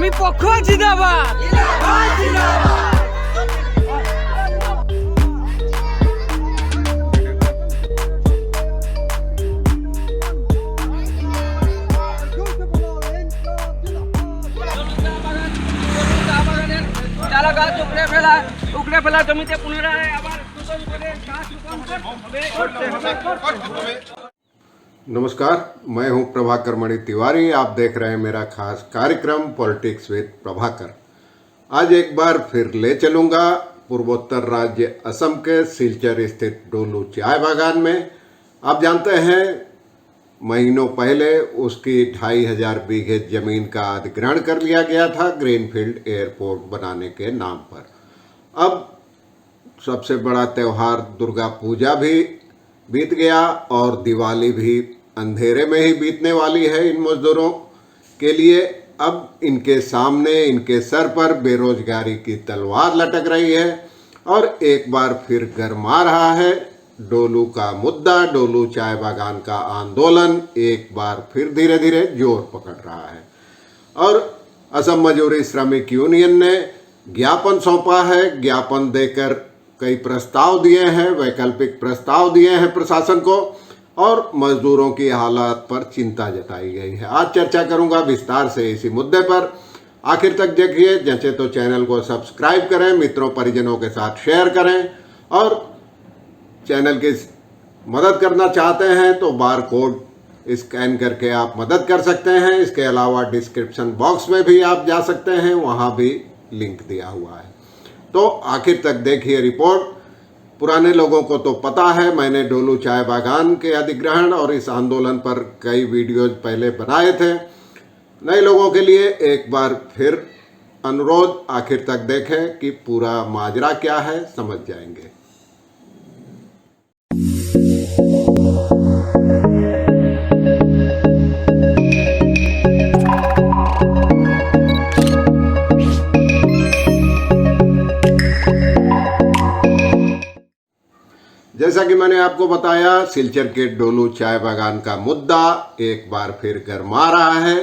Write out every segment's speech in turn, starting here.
শ্রমিক পক্ষ জিন্দাবাদ। চারা গাছ উকড়ে ফেলা জমিতে পুনরায় আবার नमस्कार, मैं हूं प्रभाकर मणि तिवारी। आप देख रहे हैं मेरा खास कार्यक्रम पॉलिटिक्स विद प्रभाकर। आज एक बार फिर ले चलूंगा पूर्वोत्तर राज्य असम के सिलचर स्थित डोलू चाय बागान में। आप जानते हैं महीनों पहले उसकी 2500 बीघे जमीन का अधिग्रहण कर लिया गया था ग्रीनफील्ड एयरपोर्ट बनाने के नाम पर। अब सबसे बड़ा त्यौहार दुर्गा पूजा भी बीत गया और दिवाली भी अंधेरे में ही बीतने वाली है इन मजदूरों के लिए। अब इनके सामने, इनके सर पर बेरोजगारी की तलवार लटक रही है और एक बार फिर गरमा रहा है डोलू का मुद्दा। डोलू चाय बागान का आंदोलन एक बार फिर धीरे धीरे जोर पकड़ रहा है और असम मजदूरी श्रमिक यूनियन ने ज्ञापन सौंपा है। ज्ञापन देकर कई प्रस्ताव दिए हैं, वैकल्पिक प्रस्ताव दिए हैं प्रशासन को और मजदूरों की हालात पर चिंता जताई गई है। आज चर्चा करूंगा विस्तार से इसी मुद्दे पर। आखिर तक देखिए, जैसे तो चैनल को सब्सक्राइब करें, मित्रों परिजनों के साथ शेयर करें और चैनल की मदद करना चाहते हैं तो बार कोड स्कैन करके आप मदद कर सकते हैं। इसके अलावा डिस्क्रिप्शन बॉक्स में भी आप जा सकते हैं, वहाँ भी लिंक दिया हुआ है। तो आखिर तक देखिए रिपोर्ट। पुराने लोगों को तो पता है, मैंने डोलू चाय बागान के अधिग्रहण और इस आंदोलन पर कई वीडियोज पहले बनाए थे। नए लोगों के लिए एक बार फिर अनुरोध, आखिर तक देखें कि पूरा माजरा क्या है, समझ जाएंगे। जैसा कि मैंने आपको बताया, सिलचर के डोलू चाय बागान का मुद्दा एक बार फिर गरमा रहा है।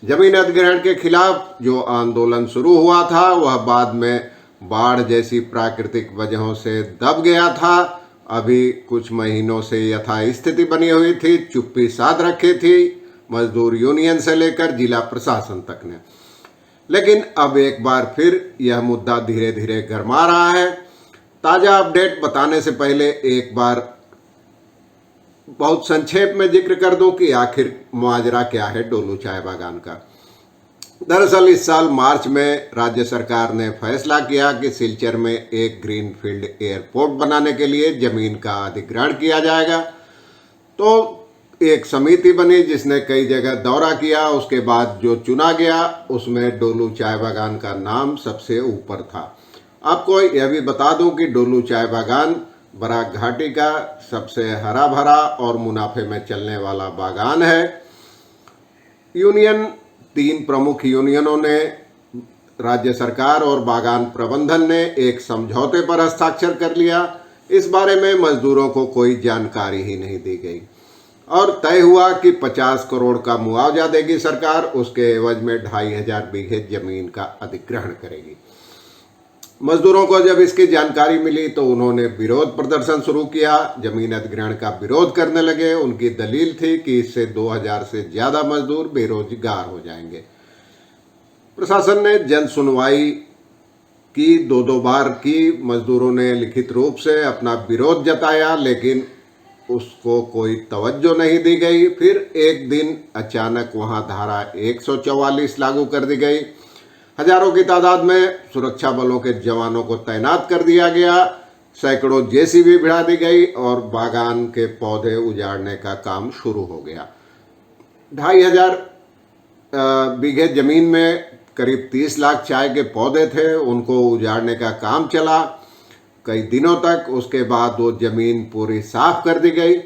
जमीन अधिग्रहण के खिलाफ जो आंदोलन शुरू हुआ था वह बाद में बाढ़ जैसी प्राकृतिक वजहों से दब गया था। अभी कुछ महीनों से यथास्थिति बनी हुई थी, चुप्पी साध रखी थी मजदूर यूनियन से लेकर जिला प्रशासन तक ने। लेकिन अब एक बार फिर यह मुद्दा धीरे धीरे गरमा रहा है। ताज़ा अपडेट बताने से पहले एक बार बहुत संक्षेप में जिक्र कर दूं कि आखिर माजरा क्या है डोलू चाय बागान का। दरअसल इस साल मार्च में राज्य सरकार ने फैसला किया कि सिलचर में एक ग्रीनफील्ड एयरपोर्ट बनाने के लिए जमीन का अधिग्रहण किया जाएगा। तो एक समिति बनी जिसने कई जगह दौरा किया। उसके बाद जो चुना गया उसमें डोलू चाय बागान का नाम सबसे ऊपर था। आपको यह भी बता दूं कि डोलू चाय बागान बराक घाटी का सबसे हरा भरा और मुनाफे में चलने वाला बागान है। यूनियन, 3 प्रमुख यूनियनों ने, राज्य सरकार और बागान प्रबंधन ने एक समझौते पर हस्ताक्षर कर लिया। इस बारे में मजदूरों को कोई जानकारी ही नहीं दी गई और तय हुआ कि 50 करोड़ का मुआवजा देगी सरकार, उसके एवज में 2500 बीघे जमीन का अधिग्रहण करेगी। मजदूरों को जब इसकी जानकारी मिली तो उन्होंने विरोध प्रदर्शन शुरू किया, जमीन अधिग्रहण का विरोध करने लगे। उनकी दलील थी कि इससे 2000 से ज्यादा मजदूर बेरोजगार हो जाएंगे। प्रशासन ने जन सुनवाई की, 2 बार की। मजदूरों ने लिखित रूप से अपना विरोध जताया लेकिन उसको कोई तवज्जो नहीं दी गई। फिर एक दिन अचानक वहां धारा 144 लागू कर दी गई। हजारों की तादाद में सुरक्षा बलों के जवानों को तैनात कर दिया गया। सैकड़ों जेसीबी भिड़ा दी गई और बागान के पौधे उजाड़ने का काम शुरू हो गया। 2500 बीघे जमीन में करीब 30 लाख चाय के पौधे थे, उनको उजाड़ने का काम चला कई दिनों तक। उसके बाद वो जमीन पूरी साफ कर दी गई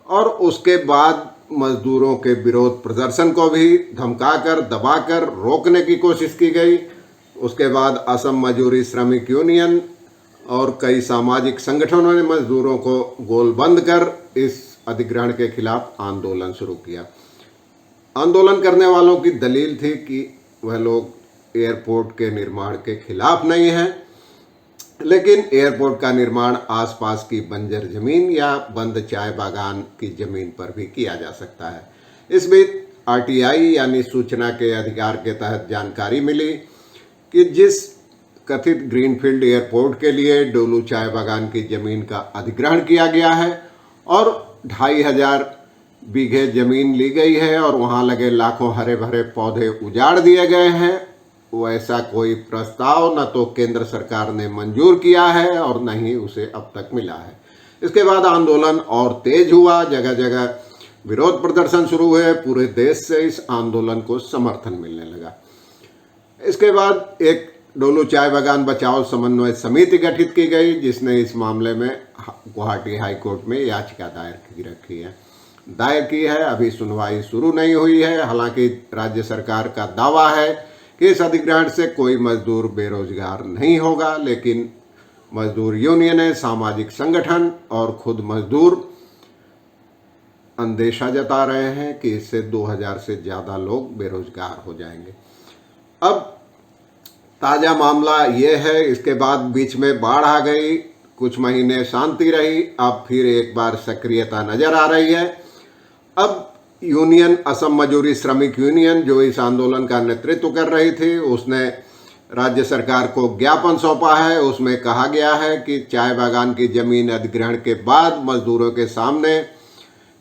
और उसके बाद मजदूरों के विरोध प्रदर्शन को भी धमकाकर, दबाकर रोकने की कोशिश की गई। उसके बाद असम मजदूरी श्रमिक यूनियन और कई सामाजिक संगठनों ने मजदूरों को गोलबंद कर इस अधिग्रहण के खिलाफ आंदोलन शुरू किया। आंदोलन करने वालों की दलील थी कि वह लोग एयरपोर्ट के निर्माण के खिलाफ नहीं हैं, लेकिन एयरपोर्ट का निर्माण आसपास की बंजर जमीन या बंद चाय बागान की जमीन पर भी किया जा सकता है। इस बीच आरटीआई यानी सूचना के अधिकार के तहत जानकारी मिली कि जिस कथित ग्रीनफील्ड एयरपोर्ट के लिए डोलू चाय बागान की जमीन का अधिग्रहण किया गया है और 2500 बीघे जमीन ली गई है और वहां लगे लाखों हरे भरे पौधे उजाड़ दिए गए हैं, वैसा कोई प्रस्ताव न तो केंद्र सरकार ने मंजूर किया है और न ही उसे अब तक मिला है। इसके बाद आंदोलन और तेज हुआ, जगह जगह विरोध प्रदर्शन शुरू हुए, पूरे देश से इस आंदोलन को समर्थन मिलने लगा। इसके बाद एक डोलू चाय बागान बचाओ समन्वय समिति गठित की गई, जिसने इस मामले में गुवाहाटी हाई कोर्ट में याचिका दायर की है। अभी सुनवाई शुरू नहीं हुई है। हालांकि राज्य सरकार का दावा है कि इस अधिग्रहण से कोई मजदूर बेरोजगार नहीं होगा, लेकिन मजदूर यूनियन, सामाजिक संगठन और खुद मजदूर अंदेशा जता रहे हैं कि इससे 2000 से ज़्यादा लोग बेरोजगार हो जाएंगे। अब ताज़ा मामला ये है, इसके बाद बीच में बाढ़ आ गई, कुछ महीने शांति रही, अब फिर एक बार सक्रियता नजर आ रही है। अब यूनियन, असम मजदूरी श्रमिक यूनियन जो इस आंदोलन का नेतृत्व कर रही थी, उसने राज्य सरकार को ज्ञापन सौंपा है। उसमें कहा गया है कि चाय बागान की जमीन अधिग्रहण के बाद मजदूरों के सामने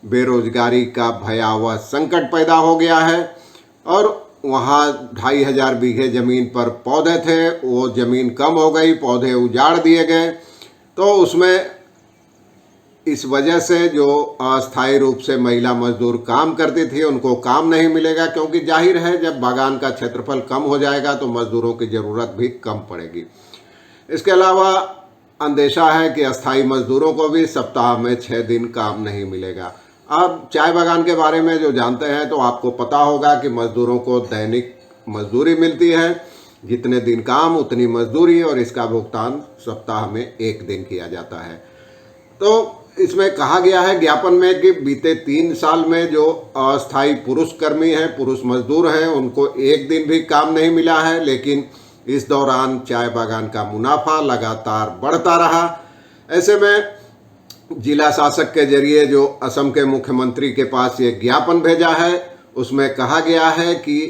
बेरोजगारी का भयावह संकट पैदा हो गया है और वहाँ 2500 बीघे जमीन पर पौधे थे, वो जमीन कम हो गई, पौधे उजाड़ दिए गए। तो उसमें इस वजह से जो अस्थायी रूप से महिला मजदूर काम करती थी उनको काम नहीं मिलेगा, क्योंकि जाहिर है जब बागान का क्षेत्रफल कम हो जाएगा तो मजदूरों की ज़रूरत भी कम पड़ेगी। इसके अलावा अंदेशा है कि अस्थायी मजदूरों को भी सप्ताह में 6 दिन काम नहीं मिलेगा। आप चाय बागान के बारे में जो जानते हैं तो आपको पता होगा कि मजदूरों को दैनिक मजदूरी मिलती है, जितने दिन काम उतनी मजदूरी, और इसका भुगतान सप्ताह में 1 दिन किया जाता है। तो इसमें कहा गया है ज्ञापन में कि बीते 3 साल में जो अस्थायी पुरुष कर्मी हैं, पुरुष मजदूर हैं, उनको 1 दिन भी काम नहीं मिला है, लेकिन इस दौरान चाय बागान का मुनाफा लगातार बढ़ता रहा। ऐसे में जिला शासक के जरिए जो असम के मुख्यमंत्री के पास ये ज्ञापन भेजा है, उसमें कहा गया है कि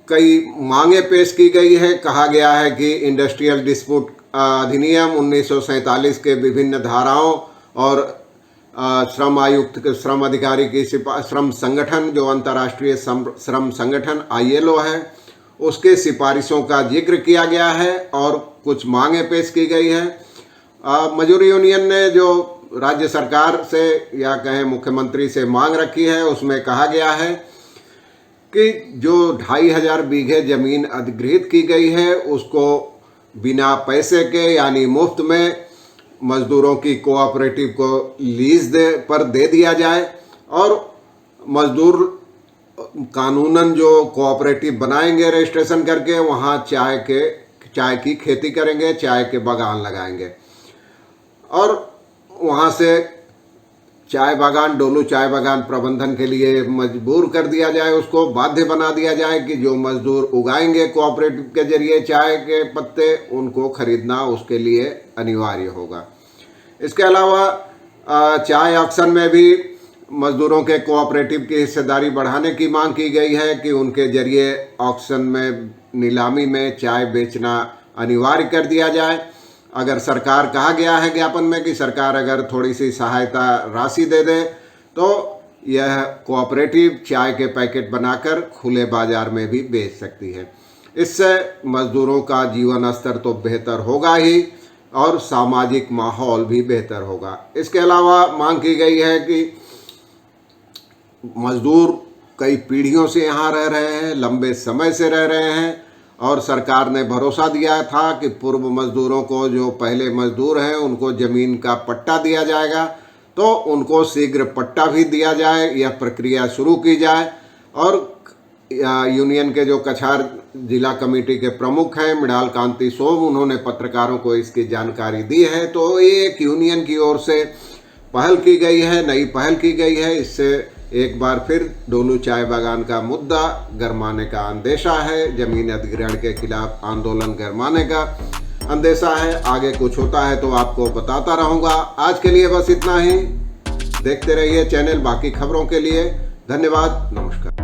कई मांगे पेश की गई है। कहा गया है कि इंडस्ट्रियल डिस्प्यूट अधिनियम 1947 के विभिन्न धाराओं और श्रम आयुक्त के श्रम अधिकारी की श्रम संगठन जो अंतर्राष्ट्रीय श्रम संगठन ILO है, उसके सिफारिशों का जिक्र किया गया है और कुछ मांगे पेश की गई है। मजदूर यूनियन ने जो राज्य सरकार से या कहें मुख्यमंत्री से मांग रखी है, उसमें कहा गया है कि जो 2500 बीघे जमीन अधिग्रहित की गई है उसको बिना पैसे के यानी मुफ्त में मजदूरों की कोऑपरेटिव को लीज पर दे दिया जाए और मजदूर कानूनन जो कोऑपरेटिव बनाएंगे रजिस्ट्रेशन करके, वहाँ चाय की खेती करेंगे, चाय के बागान लगाएंगे और वहाँ से चाय बागान, डोलू चाय बागान प्रबंधन के लिए मजबूर कर दिया जाए, उसको बाध्य बना दिया जाए कि जो मजदूर उगाएंगे कोऑपरेटिव के जरिए चाय के पत्ते, उनको खरीदना उसके लिए अनिवार्य होगा। इसके अलावा चाय ऑक्शन में भी मजदूरों के कोऑपरेटिव की हिस्सेदारी बढ़ाने की मांग की गई है कि उनके जरिए ऑक्शन में नीलामी में चाय बेचना अनिवार्य कर दिया जाए। अगर सरकार, कहा गया है ज्ञापन में कि सरकार अगर थोड़ी सी सहायता राशि दे दे तो यह कोऑपरेटिव चाय के पैकेट बनाकर खुले बाजार में भी बेच सकती है। इससे मजदूरों का जीवन स्तर तो बेहतर होगा ही और सामाजिक माहौल भी बेहतर होगा। इसके अलावा मांग की गई है कि मजदूर कई पीढ़ियों से यहाँ रह रहे हैं, लंबे समय से रह रहे हैं और सरकार ने भरोसा दिया था कि पूर्व मजदूरों को, जो पहले मजदूर हैं, उनको ज़मीन का पट्टा दिया जाएगा, तो उनको शीघ्र पट्टा भी दिया जाए, यह प्रक्रिया शुरू की जाए। और यूनियन के जो कछार जिला कमेटी के प्रमुख हैं मृणाल कांति सोम, उन्होंने पत्रकारों को इसकी जानकारी दी है। तो ये एक यूनियन की ओर से पहल की गई है, नई पहल की गई है। इससे एक बार फिर डोलू चाय बागान का मुद्दा गरमाने का अंदेशा है। जमीन अधिग्रहण के खिलाफ आंदोलन गरमाने का अंदेशा है। आगे कुछ होता है तो आपको बताता रहूँगा। आज के लिए बस इतना ही। देखते रहिए चैनल बाकी खबरों के लिए। धन्यवाद, नमस्कार।